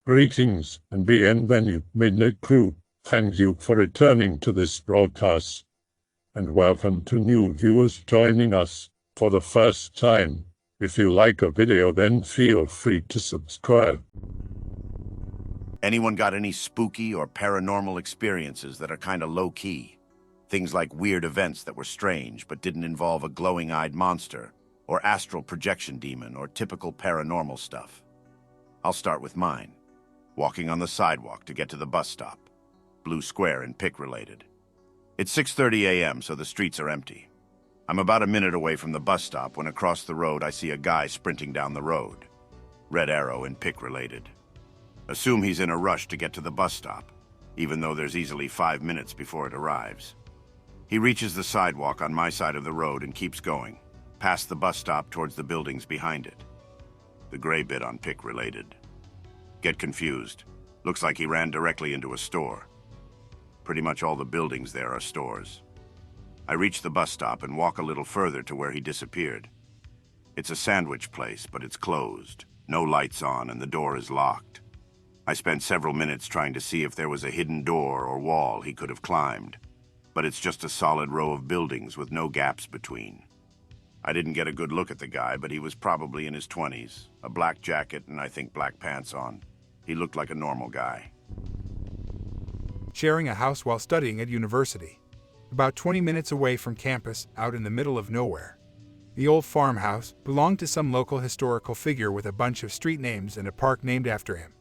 Greetings and bienvenue, Midnight Crew. Thank you for returning to this broadcast. And welcome to new viewers joining us for the first time. If you like a video, then feel free to subscribe. Anyone got any spooky or paranormal experiences that are kind of low-key? Things like weird events that were strange but didn't involve a glowing-eyed monster, or astral projection demon, or typical paranormal stuff. I'll start with mine. Walking on the sidewalk to get to the bus stop. Blue Square and Pick related. It's 6:30 a.m., so the streets are empty. I'm about a minute away from the bus stop when across the road I see a guy sprinting down the road. Red arrow and Pick related. Assume he's in a rush to get to the bus stop, even though there's easily 5 minutes before it arrives. He reaches the sidewalk on my side of the road and keeps going, past the bus stop towards the buildings behind it. The gray bit on Pick related. Get confused. Looks like he ran directly into a store. Pretty much all the buildings there are stores. I reach the bus stop and walk a little further to where he disappeared. It's a sandwich place, but it's closed. No lights on and the door is locked. I spent several minutes trying to see if there was a hidden door or wall he could have climbed, but it's just a solid row of buildings with no gaps between. I didn't get a good look at the guy, but he was probably in his 20s, a black jacket and I think black pants on. He looked like a normal guy. Sharing a house while studying at university. About 20 minutes away from campus, out in the middle of nowhere. The old farmhouse belonged to some local historical figure with a bunch of street names and a park named after him.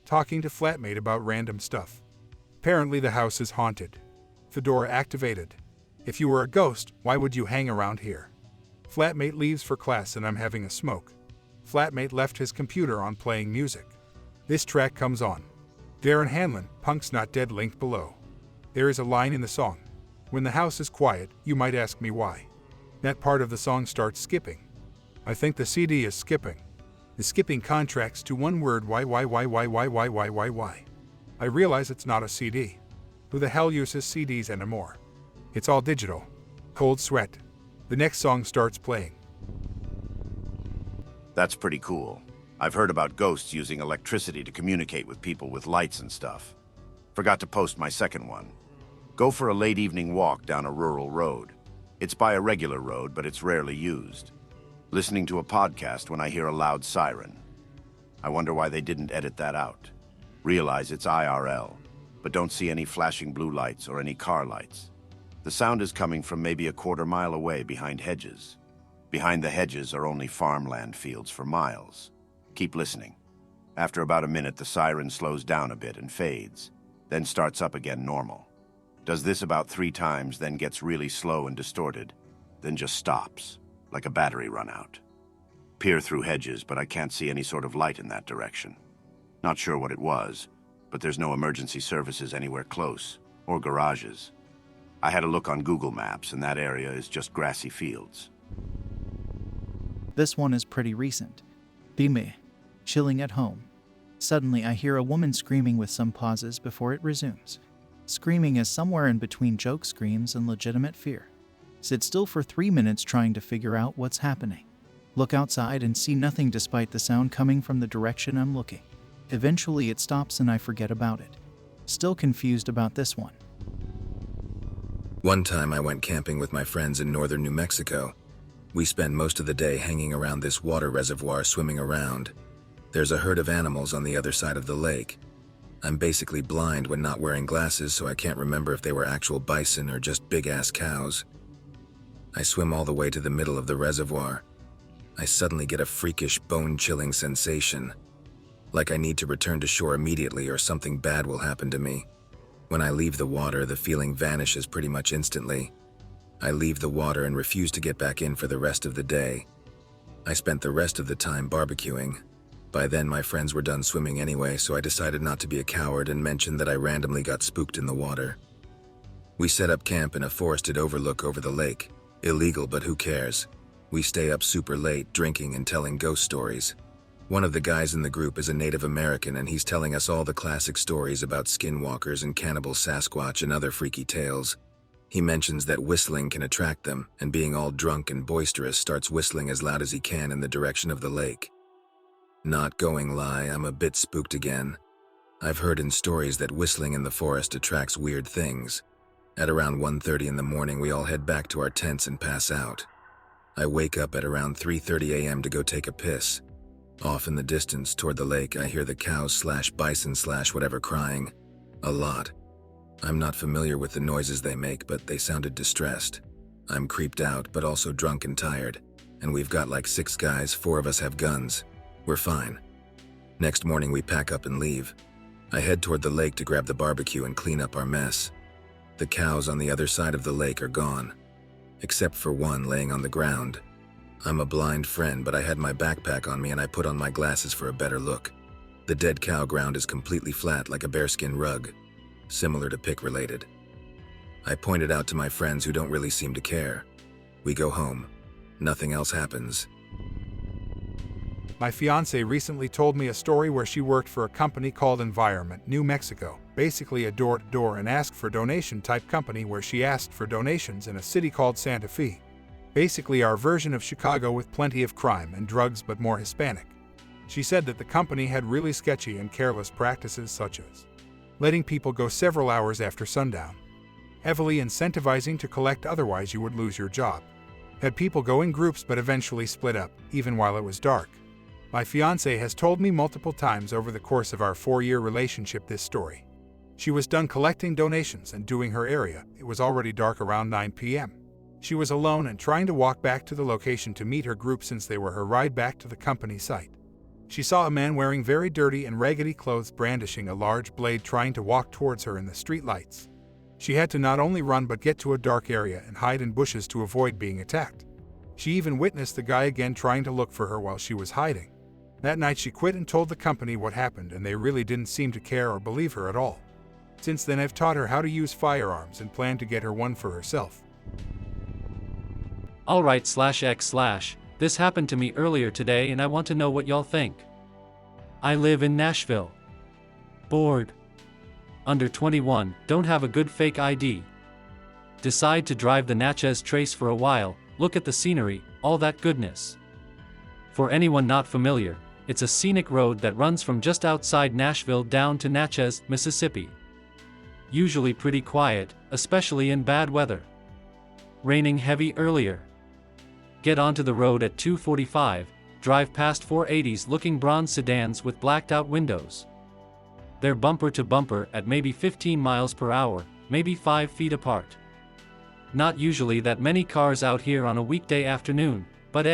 Talking to flatmate about random stuff. Apparently the house is haunted. Fedora activated. If you were a ghost, why would you hang around here? Flatmate leaves for class and I'm having a smoke. Flatmate left his computer on playing music. This track comes on. Darren Hanlon, Punk's Not Dead, linked below. There is a line in the song. When the house is quiet, you might ask me why. That part of the song starts skipping. I think the CD is skipping. The skipping contracts to one word, why. I realize it's not a CD. Who the hell uses CDs anymore? It's all digital. Cold sweat. The next song starts playing. That's pretty cool. I've heard about ghosts using electricity to communicate with people with lights and stuff. Forgot to post my second one. Go for a late evening walk down a rural road. It's by a regular road, but it's rarely used. Listening to a podcast when I hear a loud siren. I wonder why they didn't edit that out. Realize it's IRL, but don't see any flashing blue lights or any car lights. The sound is coming from maybe a quarter mile away behind hedges. Behind the hedges are only farmland fields for miles. Keep listening. After about a minute, the siren slows down a bit and fades, then starts up again normal. Does this about 3 times, then gets really slow and distorted, then just stops, like a battery run out. Peer through hedges, but I can't see any sort of light in that direction. Not sure what it was, but there's no emergency services anywhere close, or garages. I had a look on Google Maps, and that area is just grassy fields. This one is pretty recent. Be me. Chilling at home. Suddenly I hear a woman screaming with some pauses before it resumes. Screaming is somewhere in between joke screams and legitimate fear. Sit still for 3 minutes trying to figure out what's happening. Look outside and see nothing despite the sound coming from the direction I'm looking. Eventually it stops and I forget about it. Still confused about this one. One time I went camping with my friends in northern New Mexico. We spend most of the day hanging around this water reservoir swimming around. There's a herd of animals on the other side of the lake. I'm basically blind when not wearing glasses, so I can't remember if they were actual bison or just big-ass cows. I swim all the way to the middle of the reservoir. I suddenly get a freakish, bone-chilling sensation. Like I need to return to shore immediately or something bad will happen to me. When I leave the water, the feeling vanishes pretty much instantly. I leave the water and refuse to get back in for the rest of the day. I spent the rest of the time barbecuing. By then, my friends were done swimming anyway, so I decided not to be a coward and mentioned that I randomly got spooked in the water. We set up camp in a forested overlook over the lake. Illegal, but who cares? We stay up super late, drinking and telling ghost stories. One of the guys in the group is a Native American, and he's telling us all the classic stories about skinwalkers and cannibal Sasquatch and other freaky tales. He mentions that whistling can attract them, and being all drunk and boisterous starts whistling as loud as he can in the direction of the lake. Not going lie, I'm a bit spooked again. I've heard in stories that whistling in the forest attracts weird things. At around 1:30 in the morning, we all head back to our tents and pass out. I wake up at around 3:30 a.m. to go take a piss. Off in the distance, toward the lake, I hear the cows/bison/whatever crying. A lot. I'm not familiar with the noises they make, but they sounded distressed. I'm creeped out, but also drunk and tired. And we've got like 6 guys, 4 of us have guns. We're fine. Next morning, we pack up and leave. I head toward the lake to grab the barbecue and clean up our mess. The cows on the other side of the lake are gone, except for one laying on the ground. I'm a blind friend, but I had my backpack on me and I put on my glasses for a better look. The dead cow ground is completely flat like a bearskin rug, similar to pig-related. I point it out to my friends who don't really seem to care. We go home. Nothing else happens. My fiancée recently told me a story where she worked for a company called Environment, New Mexico, basically a door-to-door and ask for donation type company where she asked for donations in a city called Santa Fe. Basically our version of Chicago with plenty of crime and drugs but more Hispanic. She said that the company had really sketchy and careless practices such as letting people go several hours after sundown, heavily incentivizing to collect otherwise you would lose your job, had people go in groups but eventually split up, even while it was dark. My fiancée has told me multiple times over the course of our 4-year relationship this story. She was done collecting donations and doing her area. It was already dark around 9 p.m. She was alone and trying to walk back to the location to meet her group since they were her ride back to the company site. She saw a man wearing very dirty and raggedy clothes brandishing a large blade trying to walk towards her in the street lights. She had to not only run but get to a dark area and hide in bushes to avoid being attacked. She even witnessed the guy again trying to look for her while she was hiding. That night she quit and told the company what happened, and they really didn't seem to care or believe her at all. Since then I've taught her how to use firearms and plan to get her one for herself. Alright/x/, this happened to me earlier today and I want to know what y'all think. I live in Nashville. Bored. Under 21, don't have a good fake ID. Decide to drive the Natchez Trace for a while, look at the scenery, all that goodness. For anyone not familiar, it's a scenic road that runs from just outside Nashville down to Natchez, Mississippi. Usually pretty quiet, especially in bad weather. Raining heavy earlier. Get onto the road at 2:45, drive past 480s looking bronze sedans with blacked out windows. They're bumper to bumper at maybe 15 miles per hour, maybe 5 feet apart. Not usually that many cars out here on a weekday afternoon, but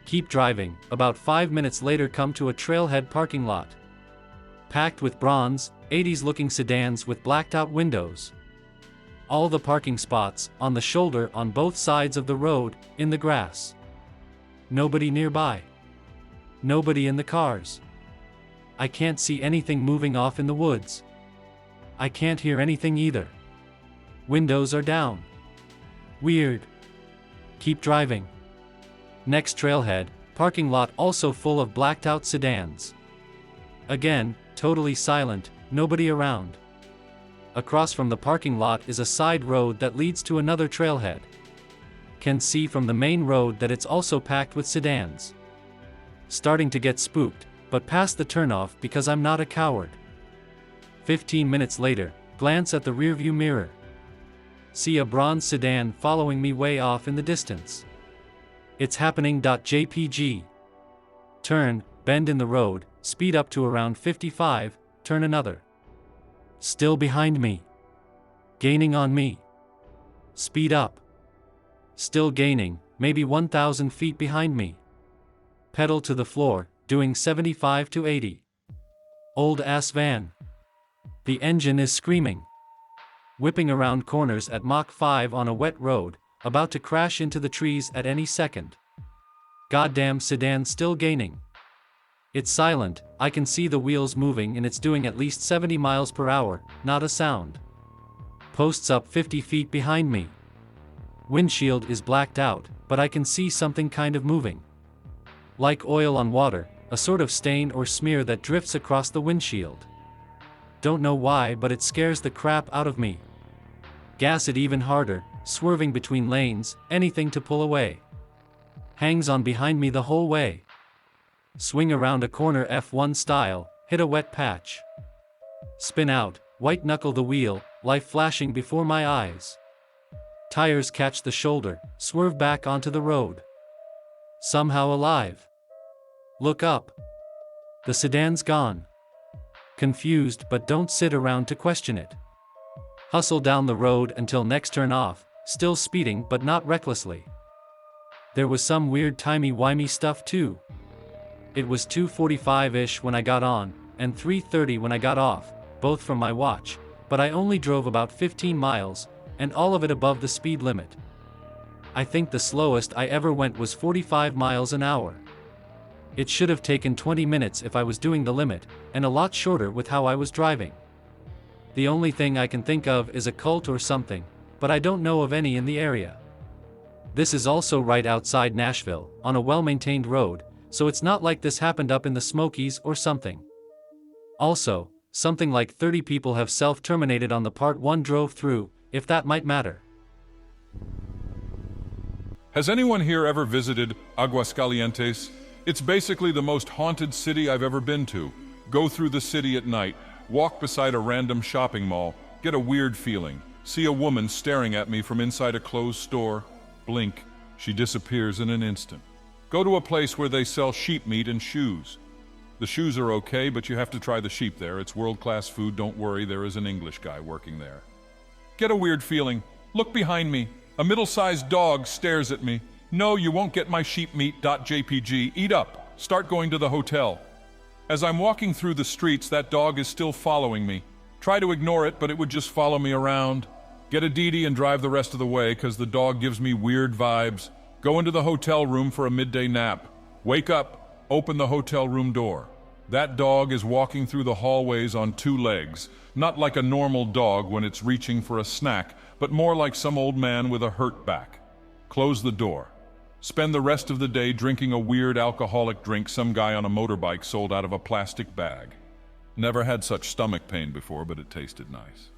Keep driving, about 5 minutes later come to a trailhead parking lot. Packed with bronze, 80s looking sedans with blacked out windows. All the parking spots, on the shoulder on both sides of the road, in the grass. Nobody nearby. Nobody in the cars. I can't see anything moving off in the woods. I can't hear anything either. Windows are down. Weird. Keep driving. Next trailhead, parking lot also full of blacked out sedans. Again, totally silent, nobody around. Across from the parking lot is a side road that leads to another trailhead. Can see from the main road that it's also packed with sedans. Starting to get spooked, but past the turnoff because I'm not a coward. 15 minutes later, glance at the rearview mirror. See a bronze sedan following me way off in the distance. It's happening.jpg. Turn, bend in the road, speed up to around 55, turn another. Still behind me. Gaining on me. Speed up. Still gaining, maybe 1,000 feet behind me. Pedal to the floor, doing 75 to 80. Old ass van. The engine is screaming. Whipping around corners at Mach 5 on a wet road, about to crash into the trees at any second. Goddamn sedan still gaining. It's silent, I can see the wheels moving and it's doing at least 70 miles per hour, not a sound. Posts up 50 feet behind me. Windshield is blacked out, but I can see something kind of moving. Like oil on water, a sort of stain or smear that drifts across the windshield. Don't know why, but it scares the crap out of me. Gas it even harder, swerving between lanes, anything to pull away. Hangs on behind me the whole way. Swing around a corner F1 style, hit a wet patch. Spin out, white knuckle the wheel, life flashing before my eyes. Tires catch the shoulder, swerve back onto the road. Somehow alive. Look up. The sedan's gone. Confused, but don't sit around to question it. Hustle down the road until next turn off, still speeding but not recklessly. There was some weird timey-wimey stuff too. It was 2:45-ish when I got on, and 3:30 when I got off, both from my watch, but I only drove about 15 miles, and all of it above the speed limit. I think the slowest I ever went was 45 miles an hour. It should have taken 20 minutes if I was doing the limit, and a lot shorter with how I was driving. The only thing I can think of is a cult or something, but I don't know of any in the area. This is also right outside Nashville, on a well-maintained road, so it's not like this happened up in the Smokies or something. Also, something like 30 people have self-terminated on the part one drove through, if that might matter. Has anyone here ever visited Aguascalientes? It's basically the most haunted city I've ever been to. Go through the city at night, walk beside a random shopping mall, get a weird feeling, see a woman staring at me from inside a closed store, blink, she disappears in an instant. Go to a place where they sell sheep meat and shoes. The shoes are okay, but you have to try the sheep there. It's world-class food, don't worry, there is an English guy working there. Get a weird feeling, look behind me, a middle-sized dog stares at me. No, you won't get my sheep meat.jpg, eat up, start going to the hotel. As I'm walking through the streets, that dog is still following me. Try to ignore it, but it would just follow me around. Get a DD and drive the rest of the way, cause the dog gives me weird vibes. Go into the hotel room for a midday nap. Wake up, open the hotel room door. That dog is walking through the hallways on two legs, not like a normal dog when it's reaching for a snack, but more like some old man with a hurt back. Close the door. Spend the rest of the day drinking a weird alcoholic drink some guy on a motorbike sold out of a plastic bag. Never had such stomach pain before, but it tasted nice.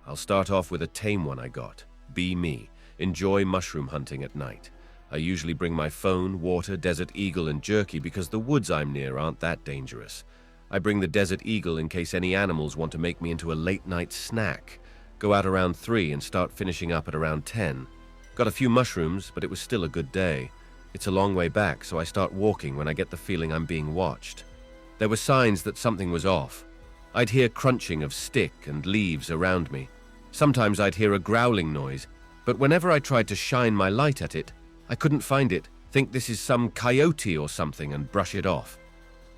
I'll start off with a tame one I got. Be me. Enjoy mushroom hunting at night. I usually bring my phone, water, Desert Eagle, and jerky because the woods I'm near aren't that dangerous. I bring the Desert Eagle in case any animals want to make me into a late-night snack. Go out around 3 and start finishing up at around 10. Got a few mushrooms, but it was still a good day. It's a long way back, so I start walking when I get the feeling I'm being watched. There were signs that something was off. I'd hear crunching of stick and leaves around me. Sometimes I'd hear a growling noise, but whenever I tried to shine my light at it, I couldn't find it, think this is some coyote or something, and brush it off.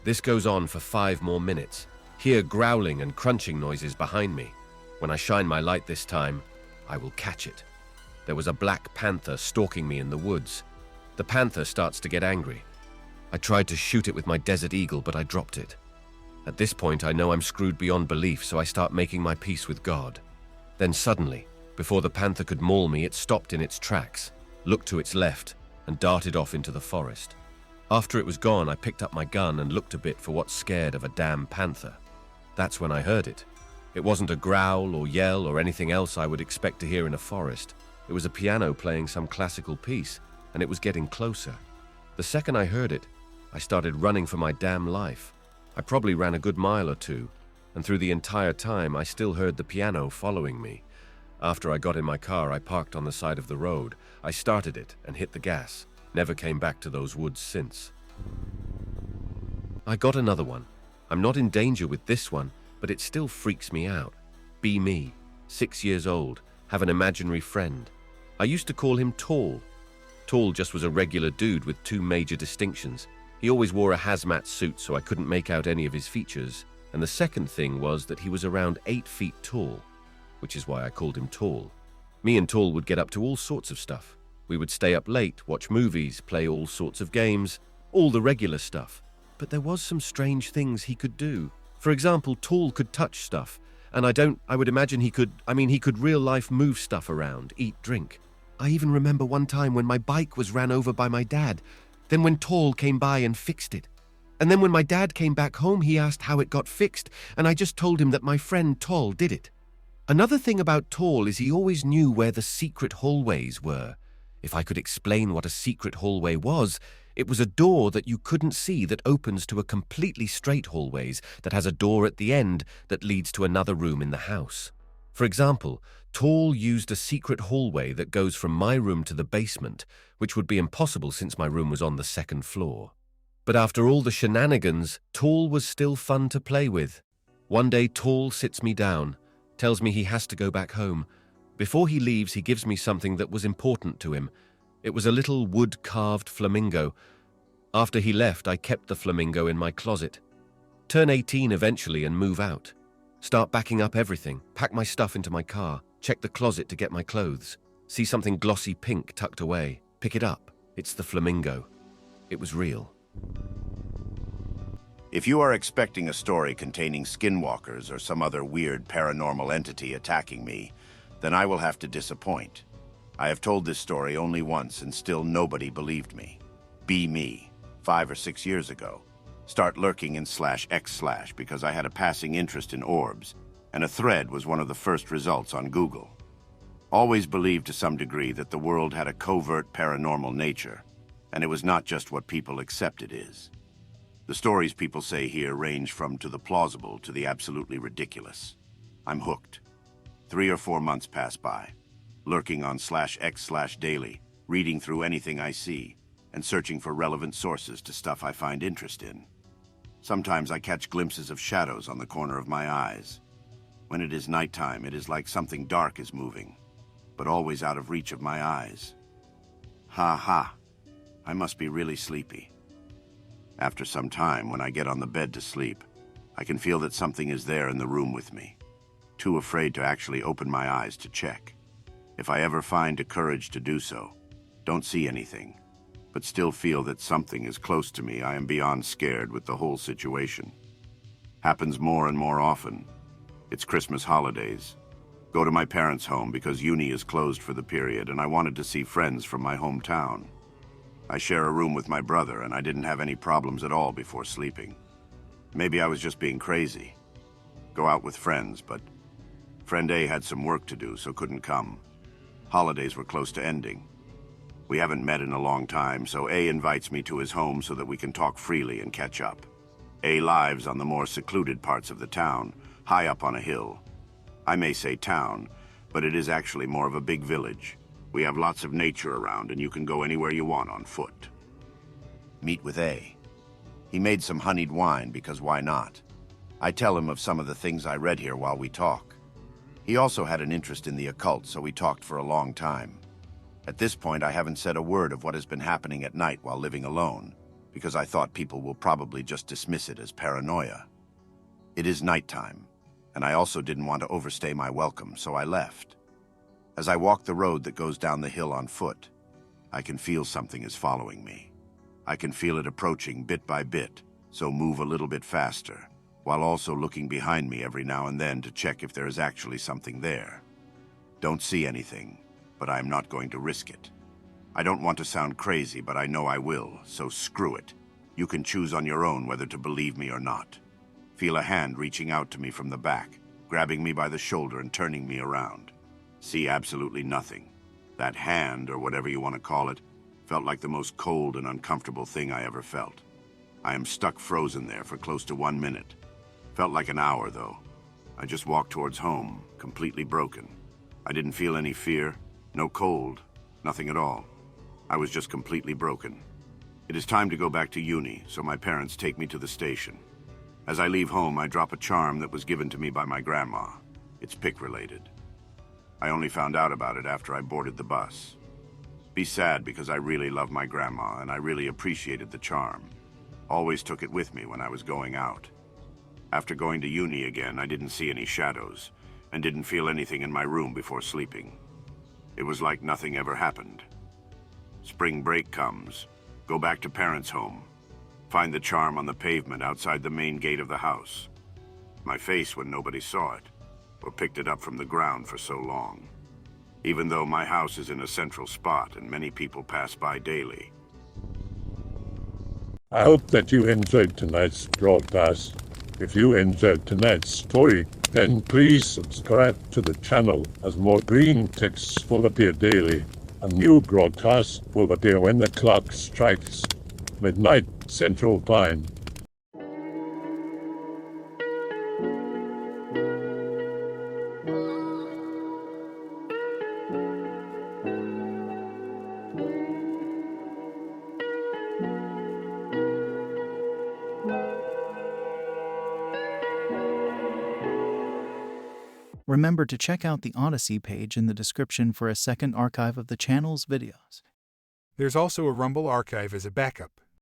This goes on for 5 more minutes. Hear growling and crunching noises behind me. When I shine my light this time, I will catch it. There was a black panther stalking me in the woods. The panther starts to get angry. I tried to shoot it with my Desert Eagle, but I dropped it. At this point, I know I'm screwed beyond belief, so I start making my peace with God. Then suddenly, before the panther could maul me, it stopped in its tracks, looked to its left, and darted off into the forest. After it was gone, I picked up my gun and looked a bit for what's scared of a damn panther. That's when I heard it. It wasn't a growl or yell or anything else I would expect to hear in a forest. It was a piano playing some classical piece, and it was getting closer. The second I heard it, I started running for my damn life. I probably ran a good mile or 2, and through the entire time I still heard the piano following me. After I got in my car, I parked on the side of the road. I started it and hit the gas. Never came back to those woods since. I got another one. I'm not in danger with this one, but it still freaks me out. Be me, 6 years old, have an imaginary friend. I used to call him Tall. Tall just was a regular dude with 2 major distinctions. He always wore a hazmat suit, so I couldn't make out any of his features. And the second thing was that he was around 8 feet tall, which is why I called him Tall. Me and Tall would get up to all sorts of stuff. We would stay up late, watch movies, play all sorts of games, all the regular stuff. But there was some strange things he could do. For example, Tall could touch stuff, and I would imagine he could real life move stuff around, eat, drink. I even remember one time when my bike was ran over by my dad, then when Tall came by and fixed it. And then when my dad came back home, he asked how it got fixed, and I just told him that my friend Tall did it. Another thing about Tall is he always knew where the secret hallways were. If I could explain what a secret hallway was, It was a door that you couldn't see that opens to a completely straight hallways that has a door at the end that leads to another room in the house. For example, Tall used a secret hallway that goes from my room to the basement, which would be impossible since my room was on the second floor. But after all the shenanigans, Tall was still fun to play with. One day Tall sits me down, tells me he has to go back home. Before he leaves, he gives me something that was important to him. It was a little wood-carved flamingo. After he left, I kept the flamingo in my closet. Turn 18 eventually and move out. Start backing up everything, pack my stuff into my car, check the closet to get my clothes. See something glossy pink tucked away. Pick it up. It's the flamingo. It was real. If you are expecting a story containing skinwalkers or some other weird paranormal entity attacking me, then I will have to disappoint. I have told this story only once and still nobody believed me. Be me, 5 or 6 years ago. Start lurking in /x/ because I had a passing interest in orbs, and a thread was one of the first results on Google. Always believed to some degree that the world had a covert paranormal nature, and it was not just what people accept it is. The stories people say here range from to the plausible to the absolutely ridiculous. I'm hooked. 3 or 4 months pass by, lurking on /x/ daily, reading through anything I see, and searching for relevant sources to stuff I find interest in. Sometimes I catch glimpses of shadows on the corner of my eyes. When it is nighttime, it is like something dark is moving, but always out of reach of my eyes. Ha ha, I must be really sleepy. After some time, when I get on the bed to sleep, I can feel that something is there in the room with me. Too afraid to actually open my eyes to check. If I ever find the courage to do so, don't see anything, but still feel that something is close to me, I am beyond scared with the whole situation. Happens more and more often. It's Christmas holidays. Go to my parents' home because uni is closed for the period and I wanted to see friends from my hometown. I share a room with my brother and I didn't have any problems at all before sleeping. Maybe I was just being crazy. Go out with friends, but friend A had some work to do so couldn't come. Holidays were close to ending. We haven't met in a long time, so A invites me to his home so that we can talk freely and catch up. A lives on the more secluded parts of the town, high up on a hill. I may say town, but it is actually more of a big village. We have lots of nature around and you can go anywhere you want on foot. Meet with A. He made some honeyed wine because why not? I tell him of some of the things I read here while we talk. He also had an interest in the occult, so we talked for a long time. At this point, I haven't said a word of what has been happening at night while living alone, because I thought people will probably just dismiss it as paranoia. It is nighttime, and I also didn't want to overstay my welcome, so I left. As I walk the road that goes down the hill on foot, I can feel something is following me. I can feel it approaching bit by bit, so move a little bit faster, while also looking behind me every now and then to check if there is actually something there. Don't see anything, but I am not going to risk it. I don't want to sound crazy, but I know I will, so screw it. You can choose on your own whether to believe me or not. Feel a hand reaching out to me from the back, grabbing me by the shoulder and turning me around. See absolutely nothing. That hand, or whatever you want to call it, felt like the most cold and uncomfortable thing I ever felt. I am stuck frozen there for close to 1 minute. Felt like an hour, though. I just walked towards home, completely broken. I didn't feel any fear, no cold, nothing at all. I was just completely broken. It is time to go back to uni, so my parents take me to the station. As I leave home, I drop a charm that was given to me by my grandma. It's pick-related. I only found out about it after I boarded the bus. Be sad because I really love my grandma and I really appreciated the charm. Always took it with me when I was going out. After going to uni again, I didn't see any shadows and didn't feel anything in my room before sleeping. It was like nothing ever happened. Spring break comes. Go back to parents' home. Find the charm on the pavement outside the main gate of the house. My face when nobody saw it, or picked it up from the ground for so long. Even though my house is in a central spot and many people pass by daily. I hope that you enjoyed tonight's broadcast. If you enjoyed tonight's story, then please subscribe to the channel as more green texts will appear daily. A new broadcast will appear when the clock strikes. midnight Central Time. Remember to check out the Odyssey page in the description for a second archive of the channel's videos. There's also a Rumble archive as a backup.